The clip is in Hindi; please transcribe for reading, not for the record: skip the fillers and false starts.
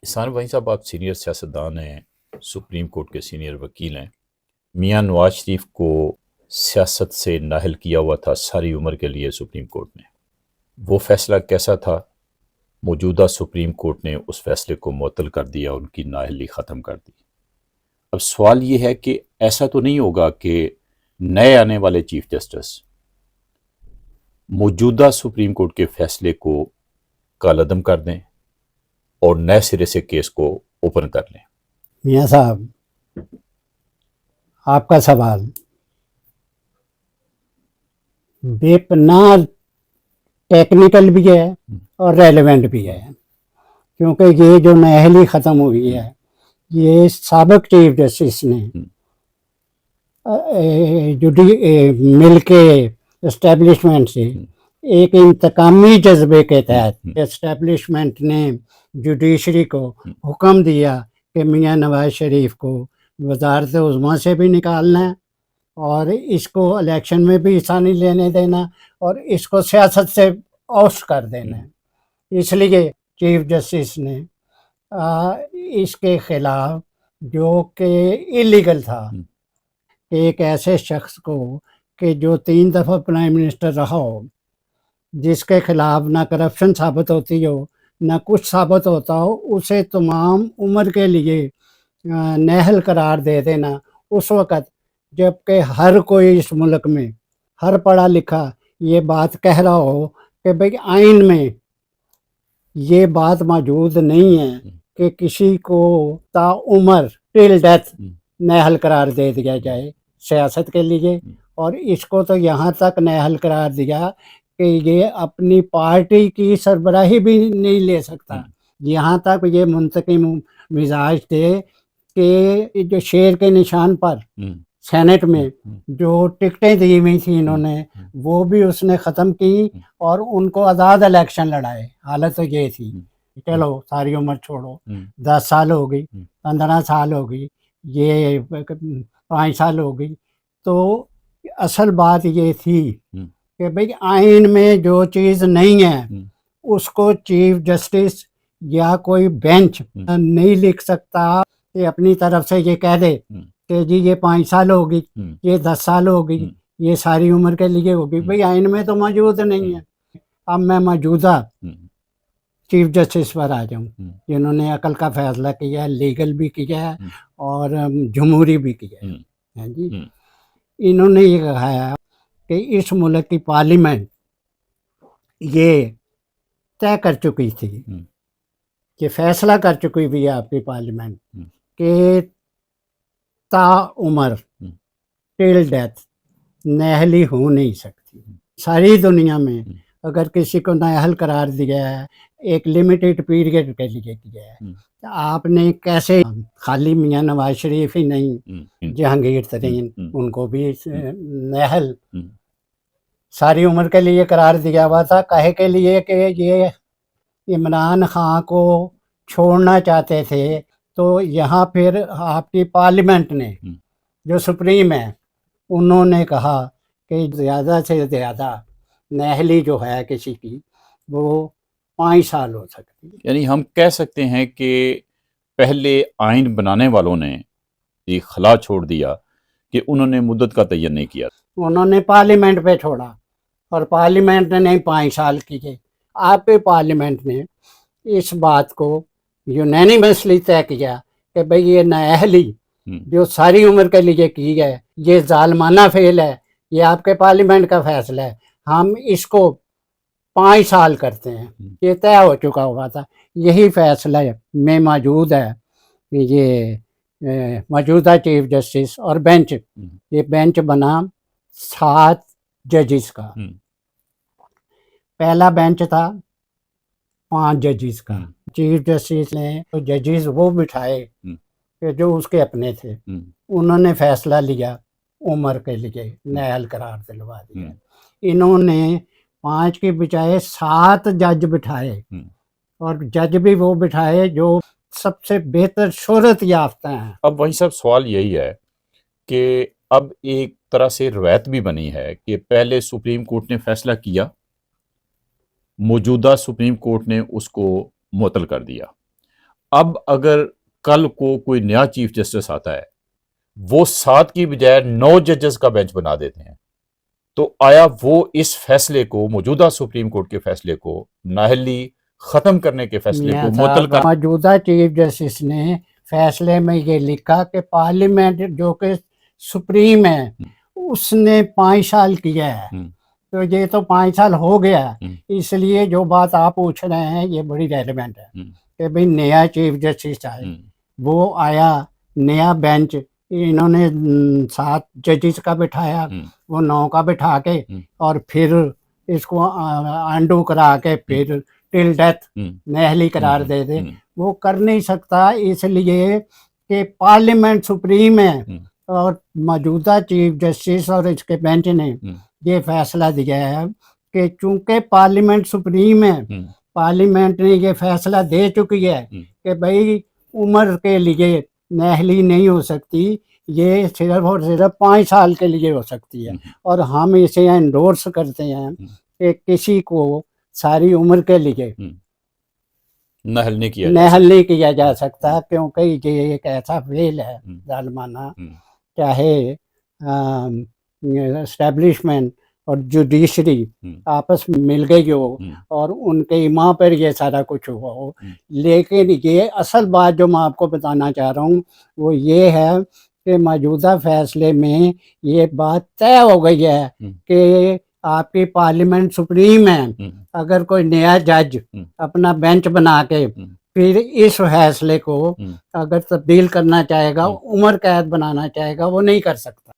इसान वहीं साहब, आप सीनियर सियासतदान हैं, सुप्रीम कोर्ट के सीनियर वकील हैं। मियां नवाज शरीफ को सियासत से नाअहल किया हुआ था सारी उम्र के लिए सुप्रीम कोर्ट ने। वो फैसला कैसा था? मौजूदा सुप्रीम कोर्ट ने उस फैसले को मुअत्तल कर दिया, उनकी नाअहली ख़त्म कर दी। अब सवाल ये है कि ऐसा तो नहीं होगा कि नए आने वाले चीफ जस्टिस मौजूदा सुप्रीम कोर्ट के फैसले को कालअदम कर दें और नए सिरे से केस को ओपन कर लें? मियाँ साहब, आपका सवाल बेपनाह टेक्निकल भी है और रेलेवेंट भी है, क्योंकि ये जो नाअहली ख़त्म हुई है, ये साबिक़ चीफ जस्टिस ने मिल के इस्टेब्लिशमेंट से एक इंतकामी जज्बे के तहत इस्टेब्लिशमेंट ने जुडिशरी को हुक्म दिया कि मियाँ नवाज शरीफ को वजारत उज़्मा से भी निकालना है और इसको इलेक्शन में भी हिस्सा नहीं लेने देना और इसको सियासत से ओस्ट कर देना है। इसलिए चीफ जस्टिस ने इसके खिलाफ, जो कि इलीगल था, कि एक ऐसे शख्स को कि जो 3 दफ़ा प्राइम मिनिस्टर रहा हो, जिसके खिलाफ ना करप्शन साबित होती हो ना कुछ साबित होता हो, उसे तमाम उम्र के लिए नाअहल करार दे देना उस वक़्त जबकि हर कोई इस मुल्क में, हर पढ़ा लिखा ये बात कह रहा हो कि भाई आइन में ये बात मौजूद नहीं है कि किसी को ताउम्र टिल डेथ नाअहल करार दे दिया जाए सियासत के लिए। और इसको तो यहाँ तक नाअहल करार दिया कि ये अपनी पार्टी की सरबराही भी नहीं ले सकता। यहाँ तक ये मुंतकिम मिजाज थे कि जो शेर के निशान पर सेनेट में जो टिकटें दी हुई थी इन्होंने, वो भी उसने ख़त्म की और उनको आज़ाद इलेक्शन लड़ाए। हालत तो ये थी, चलो सारी उम्र छोड़ो, 10 साल हो गई, 15 साल हो गई, ये 5 साल हो गई। तो असल बात ये थी कि भाई आइन में जो चीज़ नहीं है उसको चीफ जस्टिस या कोई बेंच नहीं लिख सकता कि अपनी तरफ से ये कह दे कि जी ये 5 साल होगी, ये 10 साल होगी, ये सारी उम्र के लिए होगी। भाई आइन में तो मौजूद नहीं है। अब मैं मौजूदा चीफ जस्टिस पर आ जाऊँ, जिन्होंने अकल का फैसला किया है, लीगल भी किया है और जमहूरी भी किया है जी। इन्होंने ये कहा है कि इस मुल्क की पार्लियामेंट ये तय कर चुकी थी, ये फैसला कर चुकी भी है आपकी पार्लियामेंट कि ताउम्र टिल डेथ नाअहली हो नहीं सकती। सारी दुनिया में अगर किसी को नाअहल करार दिया है, एक लिमिटेड पीरियड के लिए किया है, तो आपने कैसे खाली मियाँ नवाज शरीफ ही नहीं, जहांगीर तरीन, उनको भी नाअहल सारी उम्र के लिए करार दिया हुआ था। काहे के लिए कि ये इमरान खान को छोड़ना चाहते थे। तो यहाँ फिर आपकी पार्लियामेंट ने, जो सुप्रीम है, उन्होंने कहा कि ज़्यादा से ज़्यादा नाअहली जो है किसी की वो 5 साल हो सकती है। यानी हम कह सकते हैं कि पहले आइन बनाने वालों ने ये खला छोड़ दिया कि उन्होंने मुद्दत का तयन नहीं किया, उन्होंने पार्लियामेंट पे छोड़ा और पार्लियामेंट ने 5 साल किए। आपके पार्लियामेंट ने इस बात को यूनानिमसली तय किया कि भाई ये नाअहली जो सारी उम्र के लिए की है, ये जालमाना फेल है, ये आपके पार्लियामेंट का फैसला है, हम इसको 5 साल करते हैं। ये तय हो चुका हुआ था। यही फैसला में मौजूद है कि ये मौजूदा चीफ जस्टिस और बेंच, ये बेंच बना 7 जजेस का। पहला बेंच था 5 जजेस का। चीफ जस्टिस ने तो जजेस वो बिठाए कि जो उसके अपने थे। उन्होंने फैसला लिया उम्र के लिए नाअहल करार दिलवा दिया। इन्होंने 5 के बजाय 7 जज बिठाए और जज भी वो बिठाए जो सबसे बेहतर शोहरत याफ्ता हैं। अब वही सब सवाल यही है कि अब एक तरह से रवायत भी बनी है कि पहले सुप्रीम कोर्ट ने फैसला किया, मौजूदा सुप्रीम कोर्ट ने उसको मुअत्तल कर दिया। अब अगर कल को कोई नया चीफ जस्टिस आता है, वो 7 की बजाय 9 जजेस का बेंच बना देते हैं, तो आया वो इस फैसले को, मौजूदा सुप्रीम कोर्ट के फैसले को, नाअहली खत्म करने के फैसले को मुअत्तल कर। मौजूदा चीफ जस्टिस ने फैसले में ये लिखा कि पार्लियामेंट जो कि सुप्रीम है उसने 5 साल किया है, तो ये तो 5 साल हो गया, इसलिए जो बात आप पूछ रहे हैं ये बड़ी रेलेवेंट है कि भाई नया चीफ जस्टिस आए, वो आया, नया बेंच इन्होंने 7 जजेस का बिठाया, वो 9 का बिठा के और फिर इसको अंडू करा के फिर टिल डेथ नाअहली करार दे दे, वो कर नहीं सकता, इसलिए कि पार्लियामेंट सुप्रीम है और मौजूदा चीफ जस्टिस और इसके बेंच ने ये फैसला दिया है कि चूंकि पार्लियामेंट सुप्रीम है, पार्लियामेंट ने ये फैसला दे चुकी है कि भाई उम्र के लिए नाअहली नहीं हो सकती, ये सिर्फ और सिर्फ 5 साल के लिए हो सकती है, और हम इसे एंडोर्स करते हैं कि किसी को सारी उम्र के लिए नाअहल नहीं किया जा सकता, क्योंकि ये एक ऐसा फेल है जालिमाना, चाहे एस्टेब्लिशमेंट और जुडिशरी आपस में मिल गई हो और उनके इमा पर ये सारा कुछ हुआ हो, लेकिन ये असल बात जो मैं आपको बताना चाह रहा हूँ वो ये है कि मौजूदा फैसले में ये बात तय हो गई है कि आपकी पार्लियामेंट सुप्रीम है, अगर कोई नया जज अपना बेंच बना के फिर इस फैसले को अगर तब्दील करना चाहेगा, उम्र कैद बनाना चाहेगा, वो नहीं कर सकता।